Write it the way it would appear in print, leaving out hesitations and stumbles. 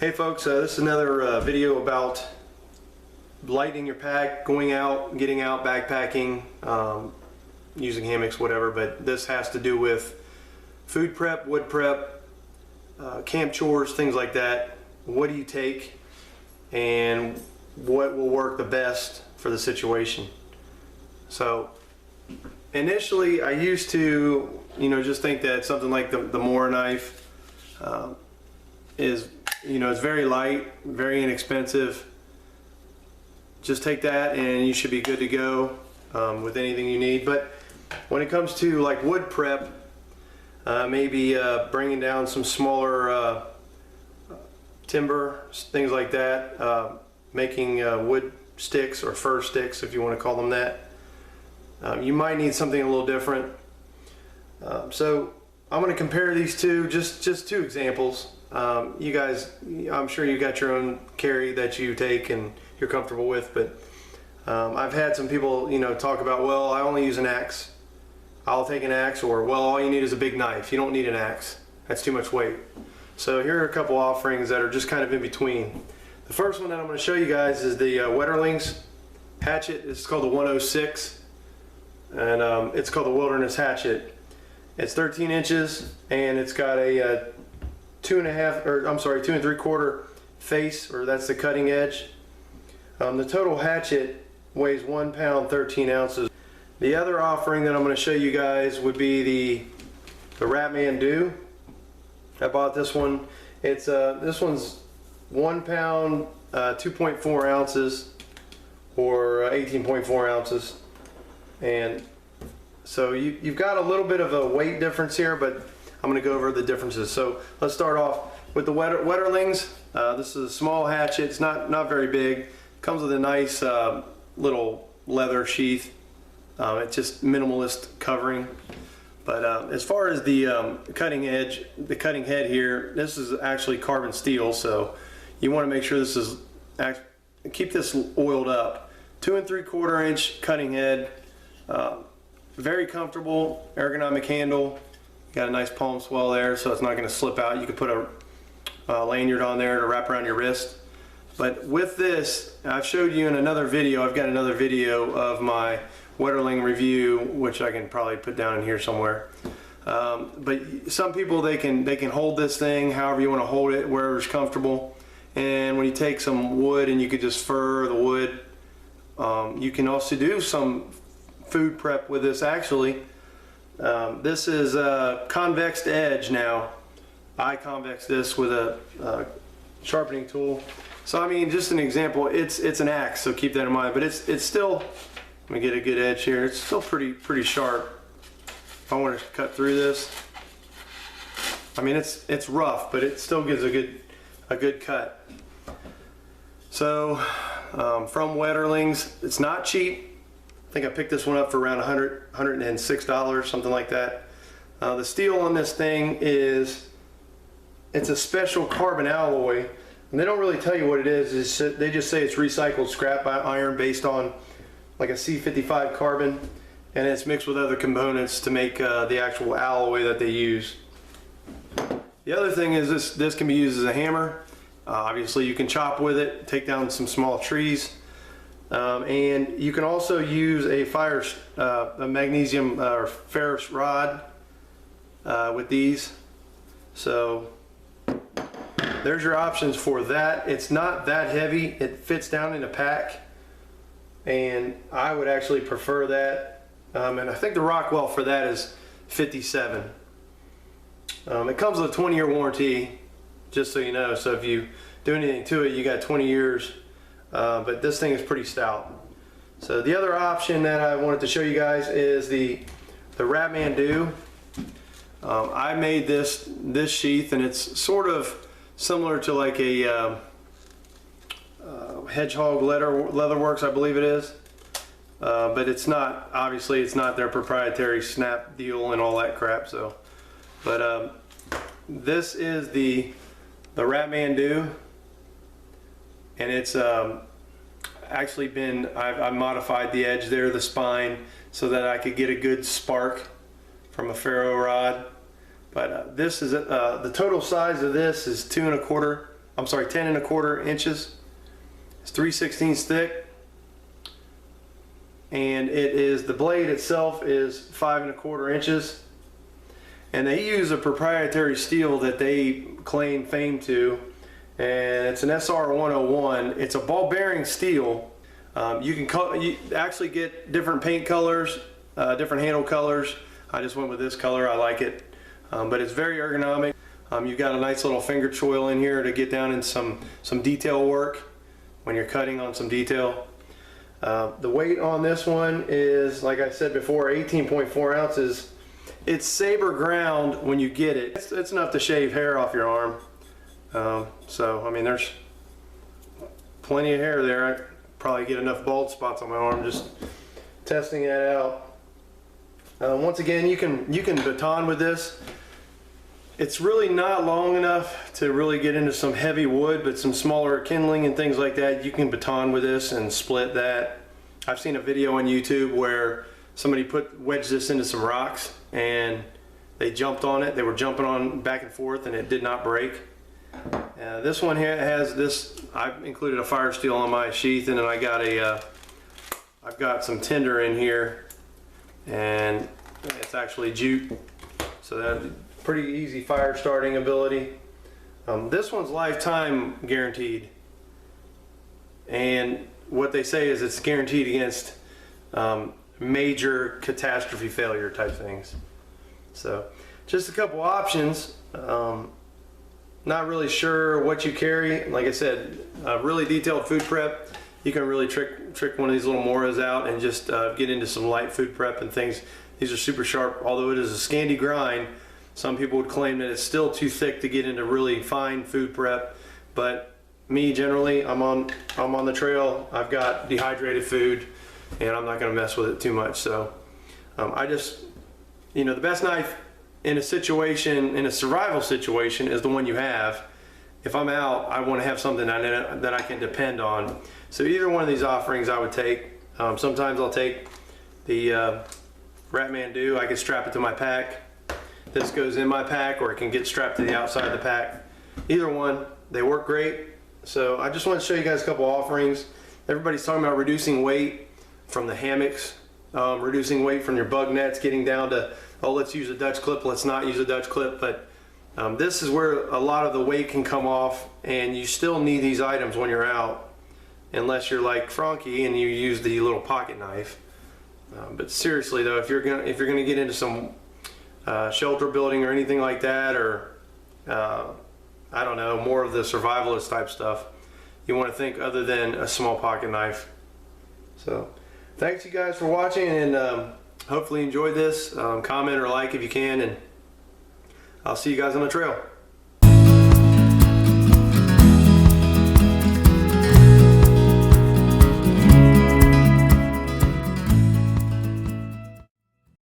Hey folks, this is another video about lightening your pack, going out, getting out, backpacking, using hammocks, whatever, but this has to do with food prep, wood prep, camp chores, things like that. What do you take and what will work the best for the situation? So initially I used to, just think that something like the Mora knife is, it's very light, very inexpensive. Just take that and you should be good to go with anything you need. But when it comes to like wood prep, maybe bringing down some smaller timber, things like that, making wood sticks or fir sticks, if you want to call them that. You might need something a little different. So I'm going to compare these two, just two examples. You guys, I'm sure you got your own carry that you take and you're comfortable with, but I've had some people, talk about, well, I only use an axe. I'll take an axe, or well, all you need is a big knife. You don't need an axe. That's too much weight. So here are a couple offerings that are just kind of in between. The first one that I'm going to show you guys is the Wilderness Hatchet. It's called the 106, and it's called the Wilderness Hatchet. It's 13 inches, and it's got a 2 3/4 face, or that's the cutting edge. The total hatchet weighs 1 pound 13 ounces. The other offering that I'm going to show you guys would be the Ratman Do. I bought this one. It's this one's 1 pound 2.4 ounces, or 18.4 ounces, and so you've got a little bit of a weight difference here, but I'm going to go over the differences. So let's start off with the Wetterlings. This is a small hatchet. It's not very big. Comes with a nice little leather sheath. It's just minimalist covering. But as far as the cutting edge, the cutting head here, this is actually carbon steel. So you want to make sure this is keep this oiled up. 2 3/4 inch cutting head. Very comfortable, ergonomic handle. Got a nice palm swell there, so it's not going to slip out. You could put a lanyard on there to wrap around your wrist. But with this, I've showed you in another video, I've got another video of my Wetterling review, which I can probably put down in here somewhere. But some people, they can hold this thing however you want to hold it, wherever's comfortable. And when you take some wood and you could just fur the wood, you can also do some food prep with this actually. This is a convex edge now. I convex this with a sharpening tool. So I mean, just an example, it's an axe, so keep that in mind. But it's still, let me get a good edge here. It's still pretty sharp. If I want to cut through this, I mean it's rough, but it still gives a good cut. So from Wetterlings, it's not cheap. I think I picked this one up for around $106, something like that. The steel on this thing it's a special carbon alloy, and they don't really tell you what it is. They just say it's recycled scrap iron based on like a C55 carbon, and it's mixed with other components to make the actual alloy that they use. The other thing is this can be used as a hammer. Obviously you can chop with it, take down some small trees. And you can also use a magnesium or ferrous rod with these. So there's your options for that. It's not that heavy. It fits down in a pack, and I would actually prefer that. And I think the Rockwell for that is 57. It comes with a 20-year warranty, just so you know. So if you do anything to it, you got 20 years. But this thing is pretty stout. So the other option that I wanted to show you guys is the Ratman Do. I made this sheath, and it's sort of similar to like a Hedgehog Leatherworks, I believe it is. But it's not, obviously it's not their proprietary snap deal and all that crap. So, but this is the Ratman Do. And it's actually been, I've modified the edge there, the spine, so that I could get a good spark from a ferro rod. But this is the total size of this is 2 1/4 I'm sorry, 10 1/4 inches. It's 3/16 thick, and it is, the blade itself is 5 1/4 inches, and they use a proprietary steel that they claim fame to, and it's an SR 101. It's a ball bearing steel. You actually get different paint colors, different handle colors. I just went with this color. I like it, but it's very ergonomic. You've got a nice little finger choil in here to get down in some detail work when you're cutting on some detail. The weight on this one is, like I said before, 18.4 ounces. It's saber ground when you get it. It's enough to shave hair off your arm. So I mean, there's plenty of hair there. I probably get enough bald spots on my arm just testing that out. Once again, you can baton with this. It's really not long enough to really get into some heavy wood, but some smaller kindling and things like that, you can baton with this and split that. I've seen a video on YouTube where somebody wedged this into some rocks and they jumped on it. They were jumping on back and forth and it did not break. This one here has this, I've included a fire steel on my sheath, and then I've got some tinder in here, and it's actually jute, so that's pretty easy fire starting ability. This one's lifetime guaranteed, and what they say is it's guaranteed against major catastrophe failure type things. So just a couple options. Not really sure what you carry. Like I said, really detailed food prep. You can really trick one of these little Moras out and just get into some light food prep and things. These are super sharp. Although it is a Scandi grind, some people would claim that it's still too thick to get into really fine food prep. But me, generally, I'm on the trail. I've got dehydrated food, and I'm not going to mess with it too much. So I just, the best knife in a situation, in a survival situation, is the one you have. If I'm out, I want to have something that I can depend on. So either one of these offerings I would take. Sometimes I'll take the Ratman. I can strap it to my pack. This goes in my pack, or it can get strapped to the outside of the pack. Either one, they work great. So I just want to show you guys a couple offerings. Everybody's talking about reducing weight from the hammocks, reducing weight from your bug nets, getting down to, oh, let's use a Dutch clip, let's not use a Dutch clip. But this is where a lot of the weight can come off, and you still need these items when you're out, unless you're like Frankie and you use the little pocket knife. But seriously though, if you're gonna get into some shelter building or anything like that, or I don't know, more of the survivalist type stuff, you want to think other than a small pocket knife. So thanks you guys for watching, and hopefully you enjoyed this. Comment or like if you can, and I'll see you guys on the trail.